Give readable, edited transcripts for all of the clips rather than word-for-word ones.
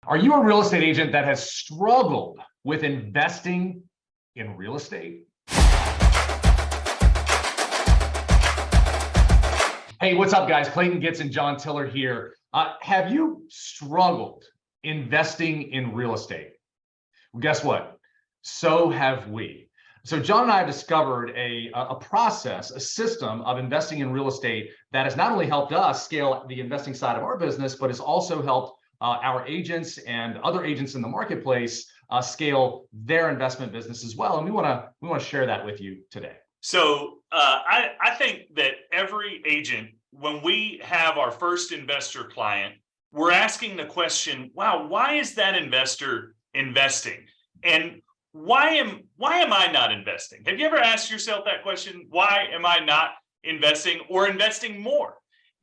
Are you a real estate agent that has struggled with investing in real estate? Hey, what's up, guys? Clayton Gits and John Tiller here. Have you struggled investing in real estate? Well, guess what? So have we. So John and I have discovered a process, a system of investing in real estate that has not only helped us scale the investing side of our business, but has also helped our agents and other agents in the marketplace scale their investment business as well. And we want to share that with you today. So I think that every agent, when we have our first investor client, we're asking the question, wow, why is that investor investing? And why am I not investing? Have you ever asked yourself that question? Why am I not investing or investing more?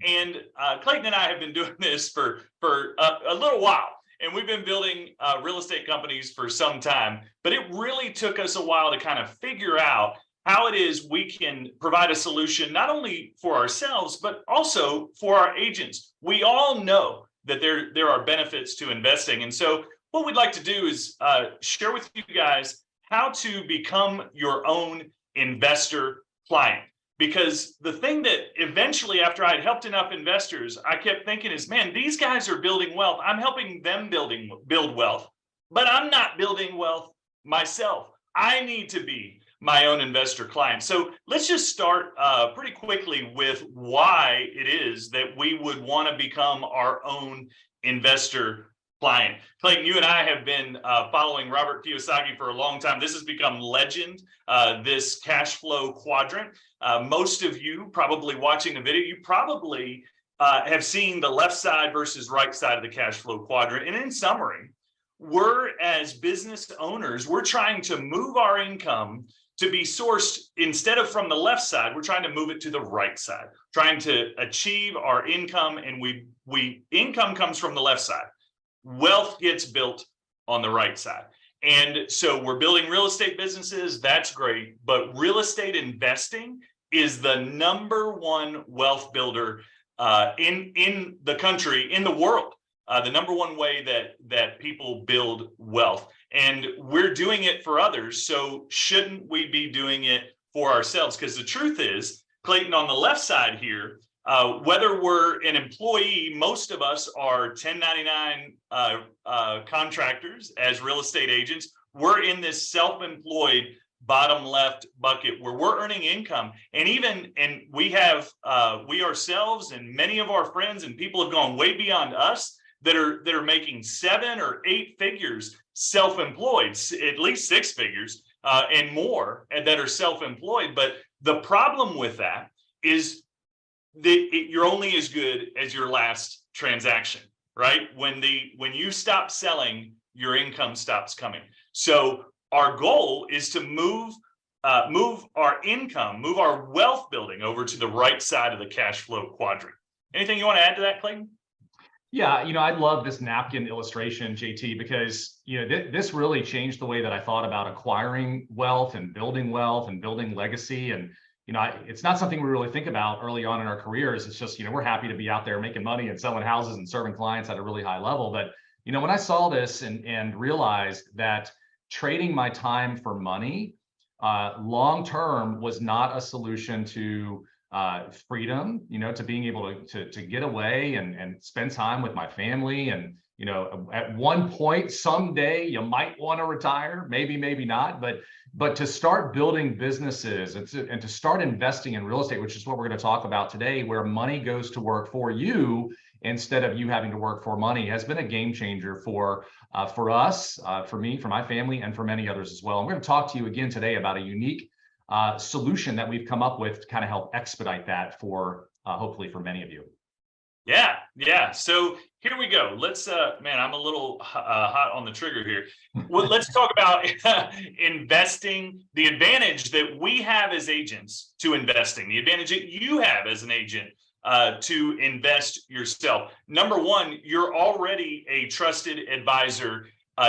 And Clayton and I have been doing this for a little while, and we've been building real estate companies for some time, but it really took us a while to kind of figure out how it is we can provide a solution, not only for ourselves, but also for our agents. We all know that there are benefits to investing. And so what we'd like to do is share with you guys how to become your own investor client. Because the thing that eventually, after I'd helped enough investors, I kept thinking is, man, these guys are building wealth. I'm helping them build wealth, but I'm not building wealth myself. I need to be my own investor client. So let's just start pretty quickly with why it is that we would want to become our own investor client. Clayton, you and I have been following Robert Kiyosaki for a long time. This has become legend, this cash flow quadrant. Most of you probably watching the video, you probably have seen the left side versus right side of the cash flow quadrant. And in summary, we're as business owners, we're trying to move our income to be sourced instead of from the left side, we're trying to move it to the right side, trying to achieve our income. And income comes from the left side. Wealth gets built on the right side. And so we're building real estate businesses. That's great. But real estate investing is the number one wealth builder in the country, in the world. The number one way that people build wealth. And we're doing it for others. So shouldn't we be doing it for ourselves? Because the truth is, Clayton, on the left side here, whether we're an employee, most of us are 1099 contractors as real estate agents. We're in this self-employed bottom left bucket where we're earning income. And we ourselves and many of our friends and people have gone way beyond us that are making 7 or 8 figures self-employed, at least 6 figures and more, and that are self-employed. But the problem with that is you're only as good as your last transaction, right? When you stop selling, your income stops coming. So our goal is to move our income, move our wealth building over to the right side of the cash flow quadrant. Anything you want to add to that, Clayton? Yeah, I love this napkin illustration, JT, because this really changed the way that I thought about acquiring wealth and building legacy. And it's not something we really think about early on in our careers. It's just, we're happy to be out there making money and selling houses and serving clients at a really high level. But, when I saw this and realized that trading my time for money long term was not a solution to freedom, to being able to get away and spend time with my family. And, at one point, someday you might want to retire, maybe not, but to start building businesses and to start investing in real estate, which is what we're going to talk about today, where money goes to work for you instead of you having to work for money, has been a game changer for us, for me, for my family, and for many others as well. And we're going to talk to you again today about a unique solution that we've come up with to kind of help expedite that for hopefully for many of you. Yeah. So here we go. Let's, man, I'm a little hot on the trigger here. Well, let's talk about investing, the advantage that we have as agents to investing, the advantage that you have as an agent to invest yourself. Number one, you're already a trusted advisor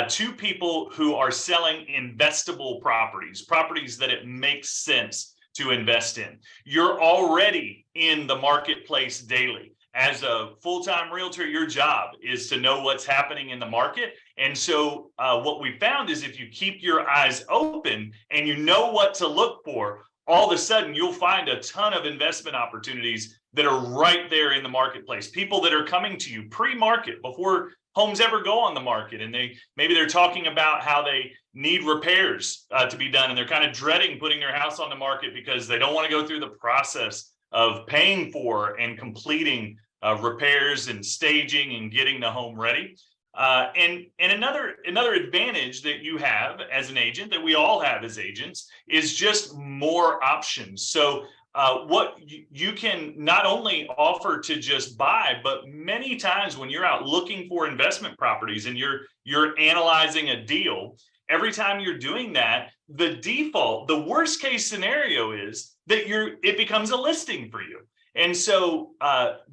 to people who are selling investable properties that it makes sense to invest in. You're already in the marketplace daily. as a full-time realtor, your job is to know what's happening in the market. And so what we found is if you keep your eyes open and you know what to look for, all of a sudden you'll find a ton of investment opportunities that are right there in the marketplace. People that are coming to you pre-market before homes ever go on the market, and maybe they're talking about how they need repairs to be done, and they're kind of dreading putting their house on the market because they don't want to go through the process of paying for and completing repairs and staging and getting the home ready. And another advantage that you have as an agent, that we all have as agents, is just more options. So what you can not only offer to just buy, but many times when you're out looking for investment properties and you're analyzing a deal, every time you're doing that, the worst case scenario is that it becomes a listing for you. And so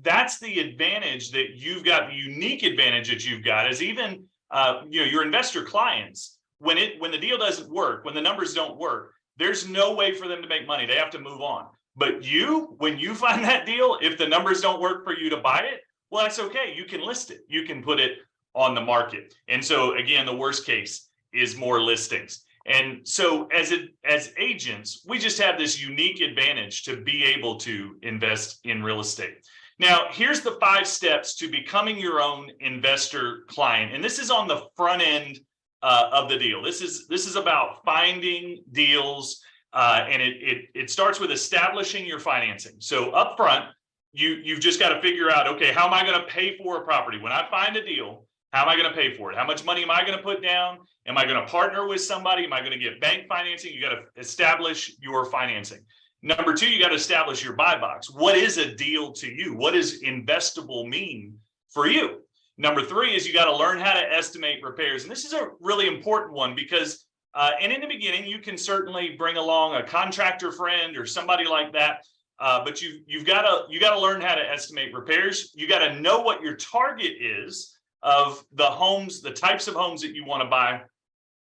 that's the advantage that you've got. The unique advantage that you've got is even your investor clients, when the deal doesn't work, when the numbers don't work, there's no way for them to make money. They have to move on. But when you find that deal, if the numbers don't work for you to buy it, well, that's okay. You can list it. You can put it on the market. And so again, the worst case is more listings. And so as agents, we just have this unique advantage to be able to invest in real estate. Now, here's the 5 steps to becoming your own investor client. And this is on the front end of the deal. This is about finding deals, and it starts with establishing your financing. So up front, you've just got to figure out, okay, how am I going to pay for a property? When I find a deal, how am I going to pay for it? How much money am I going to put down? Am I going to partner with somebody? Am I going to get bank financing? You got to establish your financing. Number 2, you got to establish your buy box. What is a deal to you? What does investable mean for you? Number 3 is you got to learn how to estimate repairs. And this is a really important one because, and in the beginning, you can certainly bring along a contractor friend or somebody like that. But you've got to learn how to estimate repairs. You got to know what your target is of the types of homes that you want to buy.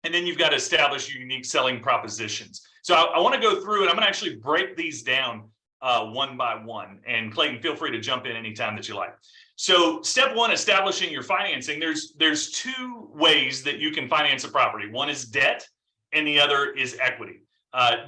And then you've got to establish your unique selling propositions. So I want to go through, and I'm going to actually break these down one by one. And Clayton, feel free to jump in anytime that you like. So step 1, establishing your financing. There's 2 ways that you can finance a property. One is debt, and the other is equity.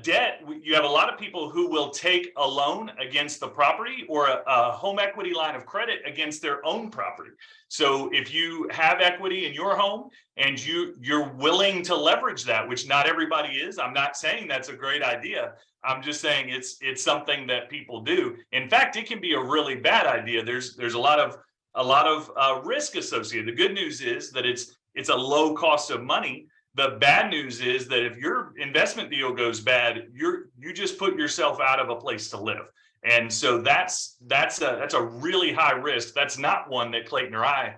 Debt, you have a lot of people who will take a loan against the property or a home equity line of credit against their own property. So if you have equity in your home and you're willing to leverage that, which not everybody is, I'm not saying that's a great idea. I'm just saying it's something that people do. In fact, it can be a really bad idea. There's a lot of risk associated. The good news is that it's a low cost of money. The bad news is that if your investment deal goes bad, you just put yourself out of a place to live. And so that's a really high risk. That's not one that Clayton or I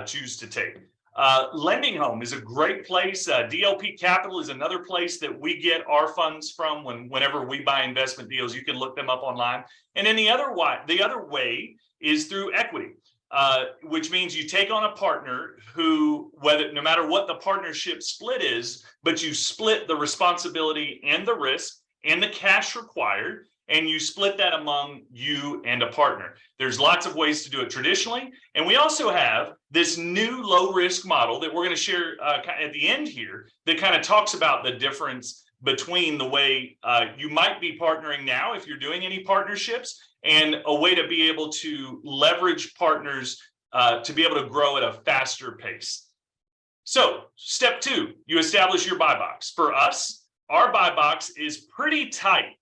choose to take. Lending home is a great place. DLP Capital is another place that we get our funds from whenever we buy investment deals. You can look them up online. And then the other way is through equity. Which means you take on a partner who, no matter what the partnership split is, but you split the responsibility and the risk and the cash required, and you split that among you and a partner. There's lots of ways to do it traditionally. And we also have this new low risk model that we're going to share at the end here that kind of talks about the difference between the way you might be partnering now if you're doing any partnerships, and a way to be able to leverage partners to be able to grow at a faster pace. So step 2, you establish your buy box. For us, our buy box is pretty tight.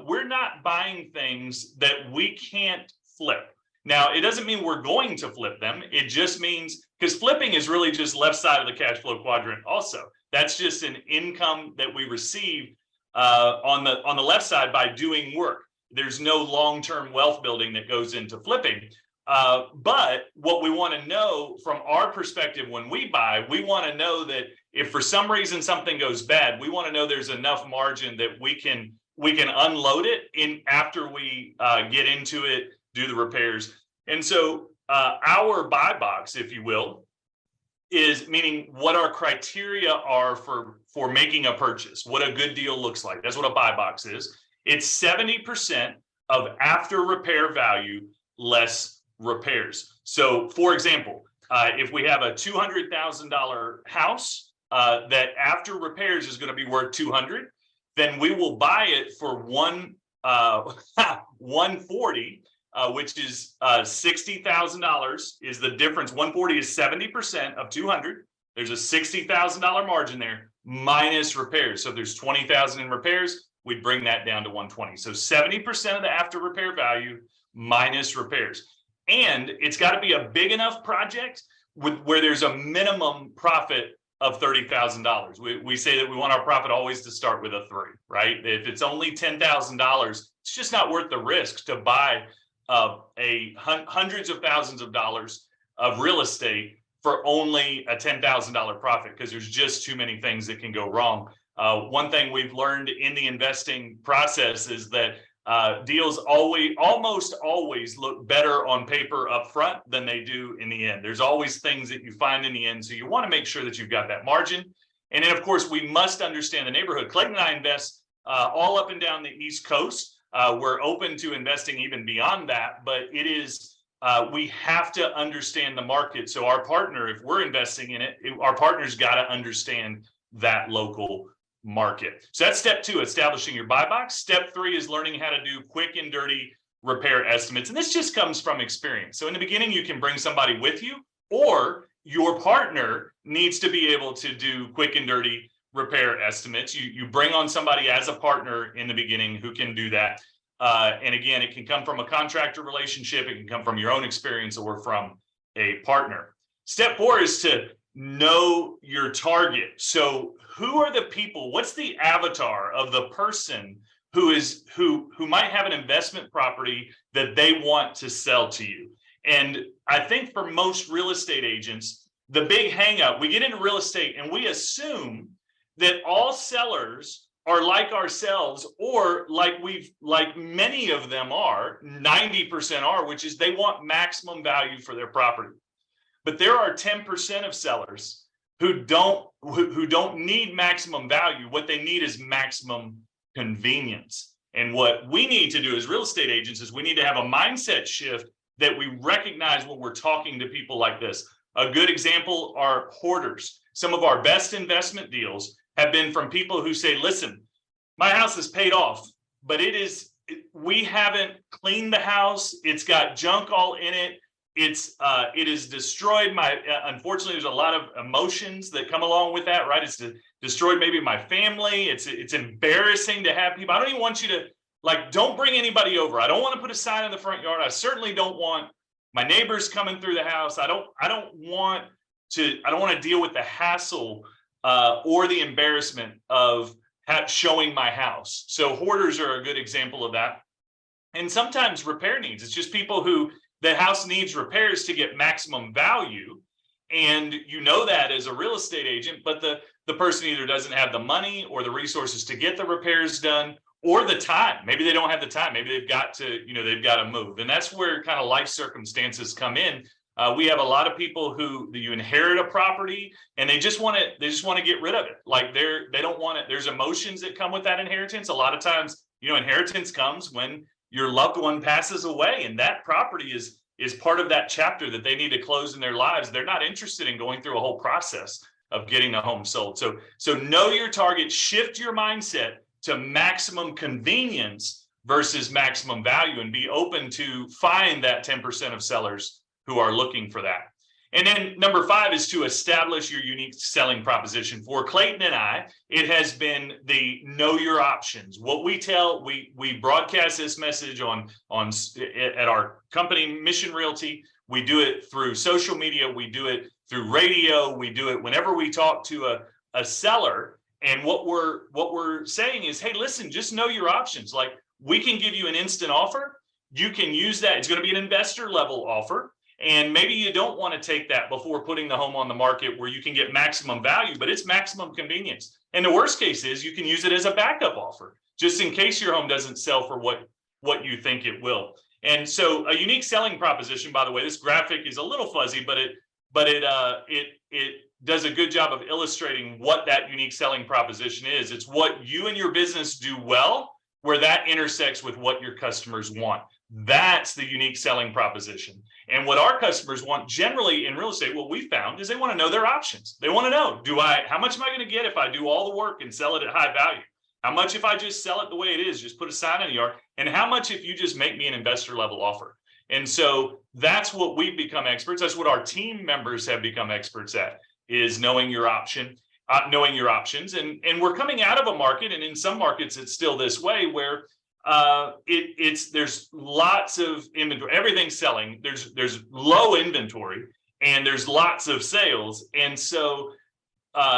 We're not buying things that we can't flip. Now, it doesn't mean we're going to flip them. It just means, because flipping is really just left side of the cash flow quadrant also. That's just an income that we receive on the left side by doing work. There's no long-term wealth building that goes into flipping. But what we want to know from our perspective when we buy, we want to know that if for some reason something goes bad, we want to know there's enough margin that we can unload it after we get into it, do the repairs. And so our buy box, if you will, is meaning what our criteria are for making a purchase, what a good deal looks like. That's what a buy box is. It's 70% of after repair value less repairs. So for example, if we have a $200,000 house that after repairs is going to be worth 200, then we will buy it for 140, which is $60,000 is the difference. 140 is 70% of 200. There's a $60,000 margin there minus repairs. So if there's 20,000 in repairs, we'd bring that down to 120. So 70% of the after repair value minus repairs. And it's got to be a big enough project where there's a minimum profit of $30,000. We say that we want our profit always to start with a 3, right? If it's only $10,000, it's just not worth the risk to buy hundreds of thousands of dollars of real estate for only a $10,000 profit, because there's just too many things that can go wrong. One thing we've learned in the investing process is that deals almost always look better on paper up front than they do in the end. There's always things that you find in the end. So you want to make sure that you've got that margin. And then, of course, we must understand the neighborhood. Clayton and I invest all up and down the East Coast. We're open to investing even beyond that, but it is we have to understand the market. So our partner, if we're investing in it, our partner's got to understand that local market. So that's step 2, establishing your buy box. Step 3 is learning how to do quick and dirty repair estimates. And this just comes from experience. So in the beginning, you can bring somebody with you, or your partner needs to be able to do quick and dirty repair estimates. You bring on somebody as a partner in the beginning who can do that. And again, it can come from a contractor relationship. It can come from your own experience or from a partner. Step 4 is to know your target. So who are the people? What's the avatar of the person who might have an investment property that they want to sell to you? And I think for most real estate agents, the big hang up, we get into real estate and we assume that all sellers are like ourselves, or like many of them are, 90% are, which is they want maximum value for their property. But there are 10% of sellers who don't need maximum value. What they need is maximum convenience. And what we need to do as real estate agents is we need to have a mindset shift that we recognize when we're talking to people like this. A good example are hoarders. Some of our best investment deals have been from people who say, listen, my house is paid off, but we haven't cleaned the house. It's got junk all in it. It is destroyed unfortunately, there's a lot of emotions that come along with that, right? It's destroyed maybe my family. It's embarrassing to have people. I don't even want you to, don't bring anybody over. I don't want to put a sign in the front yard. I certainly don't want my neighbors coming through the house. I don't want to deal with the hassle or the embarrassment of showing my house. So hoarders are a good example of that. And sometimes repair needs. It's just people who the house needs repairs to get maximum value. And you know that as a real estate agent, but the person either doesn't have the money or the resources to get the repairs done, or the time. Maybe they don't have the time. Maybe they've got to move. And that's where kind of life circumstances come in. We have a lot of people who you inherit a property and they just want to get rid of it. They don't want it. There's emotions that come with that inheritance. A lot of times, inheritance comes when your loved one passes away, and that property is part of that chapter that they need to close in their lives. They're not interested in going through a whole process of getting a home sold. So know your target, shift your mindset to maximum convenience versus maximum value, and be open to find that 10% of sellers who are looking for that. And then number 5 is to establish your unique selling proposition. For Clayton and I, it has been the know your options. What we broadcast this message at our company, Mission Realty. We do it through social media. We do it through radio. We do it whenever we talk to a seller. And what we're saying is, hey, listen, just know your options. We can give you an instant offer. You can use that. It's going to be an investor level offer. And maybe you don't want to take that before putting the home on the market where you can get maximum value, but it's maximum convenience. And the worst case is you can use it as a backup offer, just in case your home doesn't sell for what you think it will. And so a unique selling proposition, by the way, this graphic is a little fuzzy, but it does a good job of illustrating what that unique selling proposition is. It's what you and your business do well, where that intersects with what your customers want. That's the unique selling proposition. And what our customers want generally in real estate, what we found is they want to know their options. They want to know, how much am I going to get if I do all the work and sell it at high value? How much if I just sell it the way it is, just put a sign in the yard? And how much if you just make me an investor level offer? And so that's what we've become experts. That's what our team members have become experts at, is knowing your options. And we're coming out of a market, and in some markets, it's still this way, where there's lots of inventory, everything's selling, there's low inventory, and there's lots of sales. And so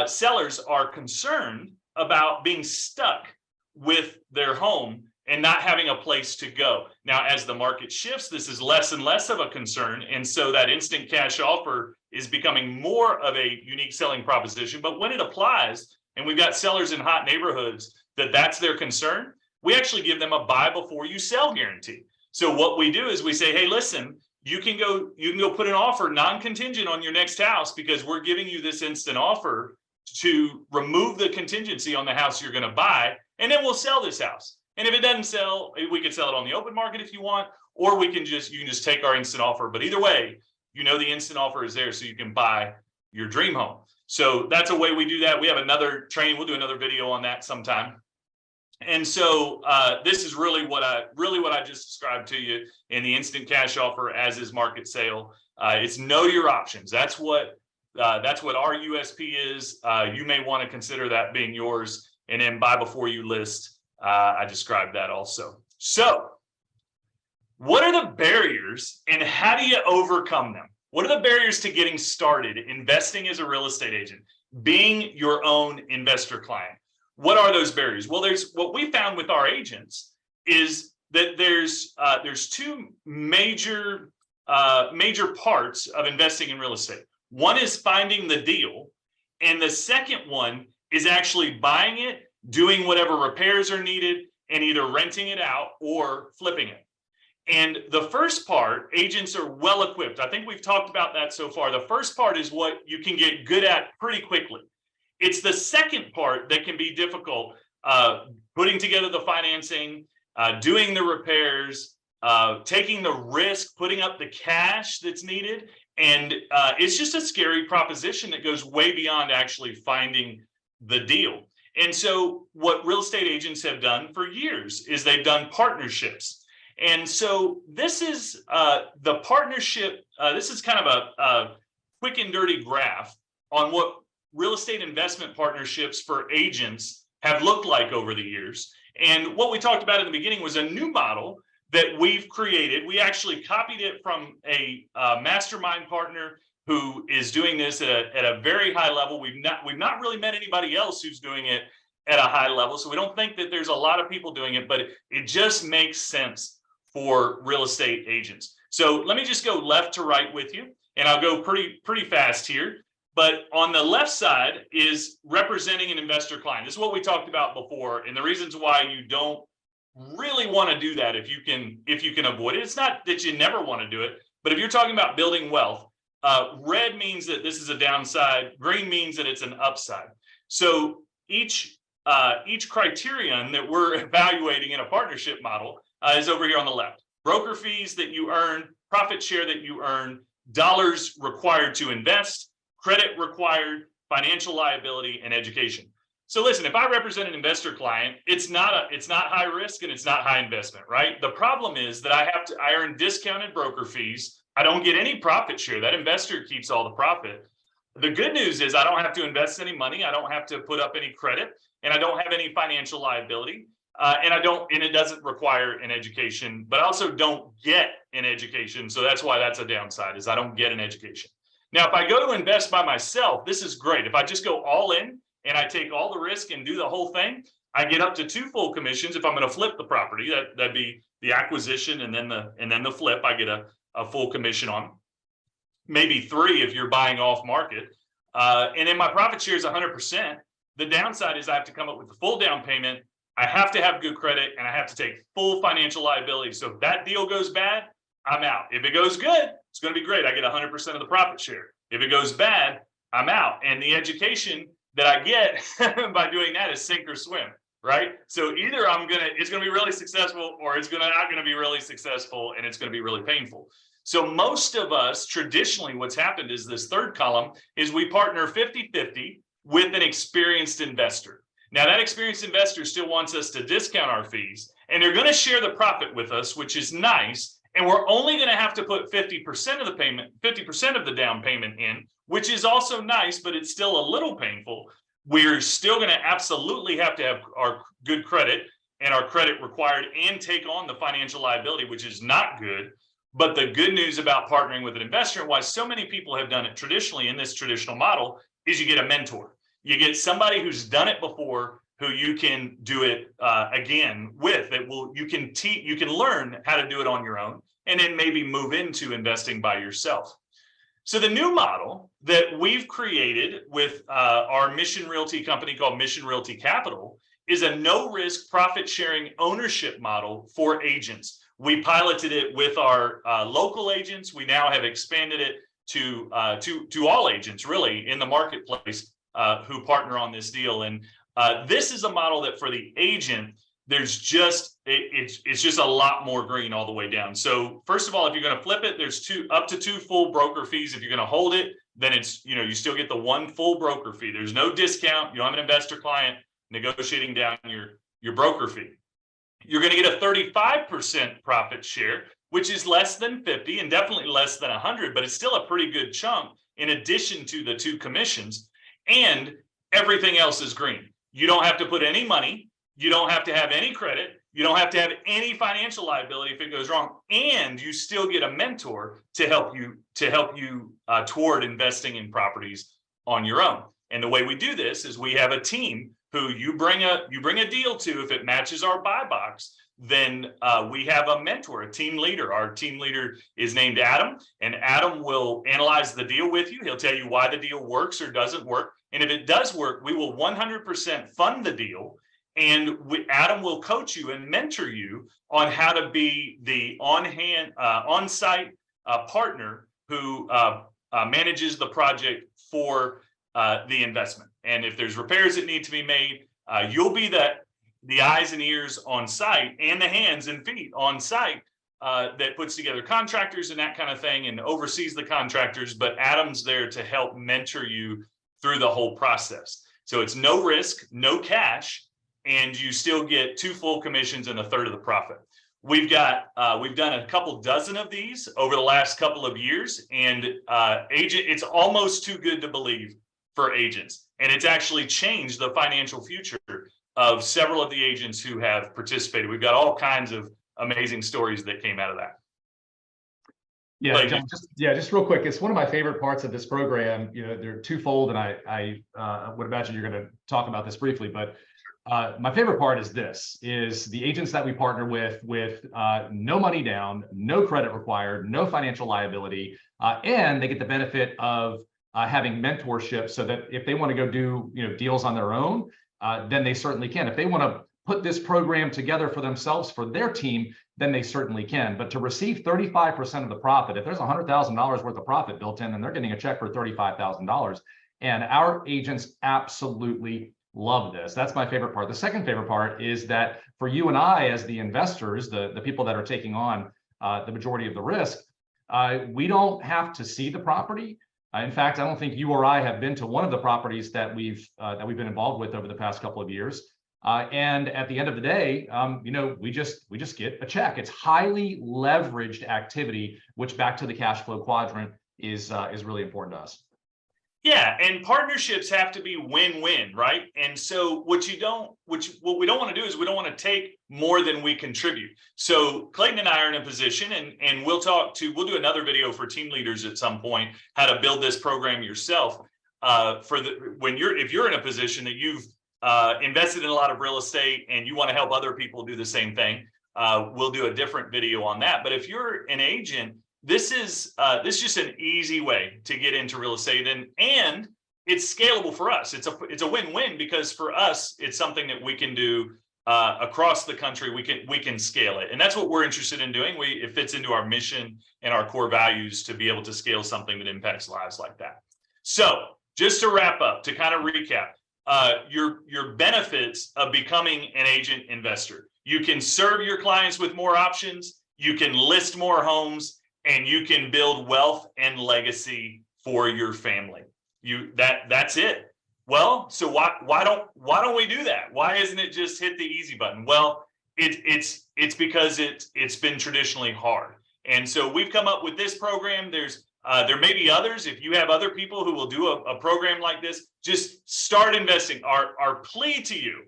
sellers are concerned about being stuck with their home and not having a place to go. Now, as the market shifts, this is less and less of a concern. And so that instant cash offer is becoming more of a unique selling proposition. But when it applies, and we've got sellers in hot neighborhoods that's their concern, we actually give them a buy before you sell guarantee. So what we do is we say, hey, listen, you can go put an offer non-contingent on your next house, because we're giving you this instant offer to remove the contingency on the house you're going to buy, and then we'll sell this house. And if it doesn't sell, we can sell it on the open market if you want, or you can just take our instant offer. But either way, the instant offer is there so you can buy your dream home. So that's a way we do that. We have another training. We'll do another video on that sometime. And so this is really what I just described to you in the instant cash offer as is market sale. It's know your options. That's what our USP is. You may want to consider that being yours. And then buy before you list. I described that also. So what are the barriers and how do you overcome them? What are the barriers to getting started investing as a real estate agent, being your own investor client? What are those barriers? Well, what we found with our agents is that there's two major parts of investing in real estate. One is finding the deal, and the second one is actually buying it, doing whatever repairs are needed, and either renting it out or flipping it. And the first part, agents are well equipped. I think we've talked about that so far. The first part is what you can get good at pretty quickly. It's the second part that can be difficult, putting together the financing, doing the repairs, taking the risk, putting up the cash that's needed. And it's just a scary proposition that goes way beyond actually finding the deal. And so what real estate agents have done for years is they've done partnerships. And so this is the partnership. This is kind of a quick and dirty graph on what real estate investment partnerships for agents have looked like over the years. And what we talked about in the beginning was a new model that we've created. We actually copied it from a mastermind partner who is doing this at a very high level. We've not really met anybody else who's doing it at a high level. So we don't think that there's a lot of people doing it, but it just makes sense for real estate agents. So let me just go left to right with you, and I'll go pretty fast here. But on the left side is representing an investor client. This is what we talked about before, and the reasons why you don't really want to do that if you can avoid it. It's not that you never want to do it, but if you're talking about building wealth, red means that this is a downside, green means that it's an upside. So each criterion that we're evaluating in a partnership model is over here on the left. Broker fees that you earn, profit share that you earn, dollars required to invest, credit required, financial liability, and education. So listen, if I represent an investor client, it's not high risk and it's not high investment, right? The problem is that I earn discounted broker fees. I don't get any profit share. That investor keeps all the profit. The good news is I don't have to invest any money. I don't have to put up any credit, and I don't have any financial liability. And it doesn't require an education, but I also don't get an education. So that's why that's a downside, is I don't get an education. Now, if I go to invest by myself, this is great. If I just go all in and I take all the risk and do the whole thing, I get up to 2 full commissions. If I'm going to flip the property, that'd be the acquisition and then the flip, I get a full commission on. Maybe 3 if you're buying off market. And then my profit share is 100%. The downside is I have to come up with the full down payment. I have to have good credit, and I have to take full financial liability. So if that deal goes bad, I'm out. If it goes good, it's going to be great. I get 100% of the profit share. If it goes bad, I'm out. And the education that I get by doing that is sink or swim. right? So either it's gonna be really successful, or it's not gonna be really successful, and it's gonna be really painful. So most of us, traditionally, what's happened is this third column is we partner 50-50 with an experienced investor. Now, that experienced investor still wants us to discount our fees, and they're going to share the profit with us, which is nice. And we're only going to have to put 50% of the payment, 50% of the down payment in, which is also nice, but it's still a little painful. We're still going to absolutely have to have our good credit and our credit required and take on the financial liability, which is not good. But the good news about partnering with an investor, and why so many people have done it traditionally in this traditional model, is you get a mentor. You get somebody who's done it before, who you can do it again with. You can learn how to do it on your own, and then maybe move into investing by yourself. So the new model that we've created with our Mission Realty company called Mission Realty Capital is a no-risk profit-sharing ownership model for agents. We piloted it with our local agents. We now have expanded it to all agents, really, in the marketplace who partner on this deal. And this is a model that for the agent, it's just a lot more green all the way down. So first of all, if you're going to flip it, there's up to two full broker fees. If you're going to hold it, then it's, you still get the one full broker fee. There's no discount. You don't have an investor client negotiating down your broker fee. You're going to get a 35% profit share, which is less than 50 and definitely less than 100, but it's still a pretty good chunk in addition to the two commissions. And everything else is green. You don't have to put any money. You don't have to have any credit. You don't have to have any financial liability if it goes wrong. And you still get a mentor to help you toward investing in properties on your own. And the way we do this is we have a team who you bring a deal to. If it matches our buy box, then we have a mentor, a team leader. Our team leader is named Adam, and Adam will analyze the deal with you. He'll tell you why the deal works or doesn't work. And if it does work, we will 100% fund the deal. And Adam will coach you and mentor you on how to be the on-site partner who manages the project for the investment. And if there's repairs that need to be made, you'll be the eyes and ears on site and the hands and feet on site that puts together contractors and that kind of thing and oversees the contractors. But Adam's there to help mentor you through the whole process. So it's no risk, no cash, and you still get two full commissions and a third of the profit. We've done a couple dozen of these over the last couple of years, and it's almost too good to believe for agents. And it's actually changed the financial future of several of the agents who have participated. We've got all kinds of amazing stories that came out of that. Yeah, John, just real quick. It's one of my favorite parts of this program. They're twofold, and I would imagine you're going to talk about this briefly, but my favorite part is the agents that we partner with no money down, no credit required, no financial liability, and they get the benefit of having mentorship, so that if they want to go do deals on their own, then they certainly can. If they want to put this program together for themselves, for their team, then they certainly can. But to receive 35% of the profit, if there's $100,000 worth of profit built in, then they're getting a check for $35,000. And our agents absolutely love this. That's my favorite part. The second favorite part is that for you and I, as the investors, the people that are taking on the majority of the risk, we don't have to see the property. In fact, I don't think you or I have been to one of the properties that we've been involved with over the past couple of years. And at the end of the day, we just get a check. It's highly leveraged activity, which, back to the cash flow quadrant, is really important to us. Yeah, and partnerships have to be win-win, right? And so what we don't want to do is we don't want to take more than we contribute. So Clayton and I are in a position, and we'll do another video for team leaders at some point, how to build this program yourself. If you're in a position that you've invested in a lot of real estate and you want to help other people do the same thing, we'll do a different video on that. But if you're an agent, this is just an easy way to get into real estate, and it's scalable for us. It's a win-win, because for us, it's something that we can do across the country. We can scale it, and that's what we're interested in doing. It fits into our mission and our core values to be able to scale something that impacts lives like that. So just to wrap up, to kind of recap, your benefits of becoming an agent investor. You can serve your clients with more options, you can list more homes, and you can build wealth and legacy for your family. That's it. Well, so why don't we do that? Why isn't it just hit the easy button? Well, it's because it's been traditionally hard. And so we've come up with this program. There may be others. If you have other people who will do a program like this, just start investing. Our plea to you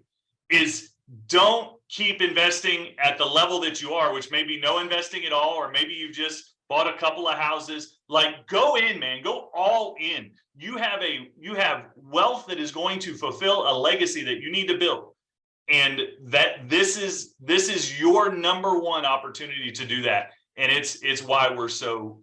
is don't keep investing at the level that you are, which may be no investing at all, or maybe you've just bought a couple of houses. Like, go in, man, go all in. You have wealth that is going to fulfill a legacy that you need to build. And that this is your number one opportunity to do that. And it's why we're so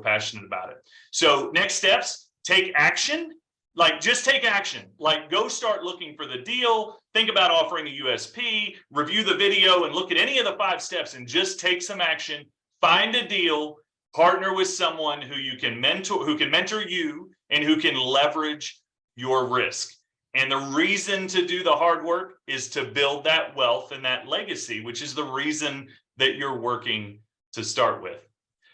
passionate about it. So next steps, take action. Like, just take action. Like, go start looking for the deal. Think about offering a USP, review the video, and look at any of the 5 steps and just take some action. Find a deal, partner with someone who can mentor you and who can leverage your risk. And the reason to do the hard work is to build that wealth and that legacy, which is the reason that you're working to start with.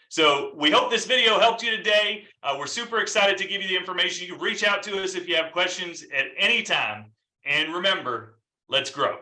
So we hope this video helped you today. We're super excited to give you the information. You can reach out to us if you have questions at any time. And remember, let's grow.